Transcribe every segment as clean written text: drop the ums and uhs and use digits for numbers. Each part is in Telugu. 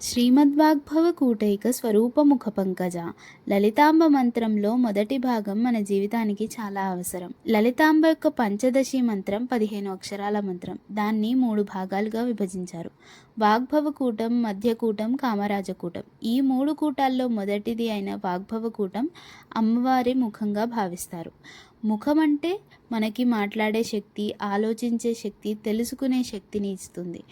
శ్రీమద్వాగ్భవ కూటైక స్వరూపముఖ పంకజ లలితాంబ మంత్రంలో మొదటి భాగం మన జీవితానికి చాలా అవసరం. లలితాంబ యొక్క పంచదశి మంత్రం 15 అక్షరాల మంత్రం. దాన్ని 3 భాగాలుగా విభజించారు. వాగ్భవ కూటం, మధ్యకూటం, కామరాజకూటం. ఈ 3 కూటాల్లో మొదటిది అయిన వాగ్భవ కూటం అమ్మవారి ముఖంగా భావిస్తారు. ముఖం అంటే మనకి మాట్లాడే శక్తి, ఆలోచించే శక్తి, తెలుసుకునే శక్తిని ఇస్తుంది.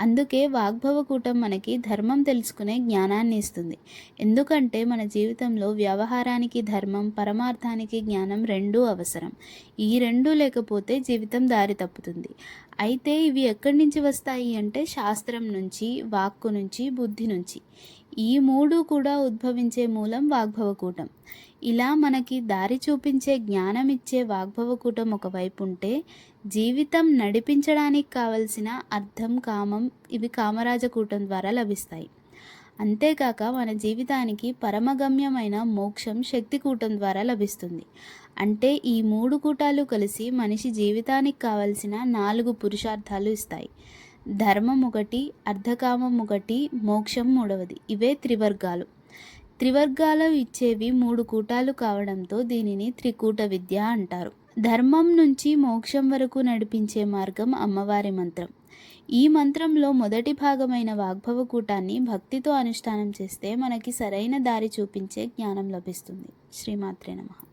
అందుకే వాగ్భవ కూటం మనకి ధర్మం తెలుసుకునే జ్ఞానాన్ని ఇస్తుంది. ఎందుకంటే మన జీవితంలో వ్యవహారానికి ధర్మం, పరమార్థానికి జ్ఞానం రెండూ అవసరం. ఈ రెండూ లేకపోతే జీవితం దారి తప్పుతుంది. అయితే ఇవి ఎక్కడి నుంచి వస్తాయి అంటే శాస్త్రం నుంచి, వాక్కు నుంచి, బుద్ధి నుంచి. ఈ 3 కూడా ఉద్భవించే మూలం వాగ్భవకూటం. ఇలా మనకి దారి చూపించే జ్ఞానం ఇచ్చే వాగ్భవకూటం ఒకవైపు ఉంటే, జీవితం నడిపించడానికి కావలసిన అర్థం, కామం ఇవి కామరాజకూటం ద్వారా లభిస్తాయి. అంతేకాక మన జీవితానికి పరమగమ్యమైన మోక్షం శక్తికూటం ద్వారా లభిస్తుంది. అంటే ఈ 3 కూటాలు కలిసి మనిషి జీవితానికి కావలసిన 4 పురుషార్థాలు ఇస్తాయి. ధర్మం ఒకటి, అర్ధకామం ఒకటి, మోక్షం మూడవది. ఇవే త్రివర్గాలు. త్రివర్గాలు ఇచ్చేవి 3 కూటాలు కావడంతో దీనిని త్రికూట విద్య అంటారు. ధర్మం నుంచి మోక్షం వరకు నడిపించే మార్గం అమ్మవారి మంత్రం. ఈ మంత్రంలో మొదటి భాగమైన వాగ్భవ కూటాన్ని భక్తితో అనుష్ఠానం చేస్తే మనకి సరైన దారి చూపించే జ్ఞానం లభిస్తుంది. శ్రీమాత్రే నమః.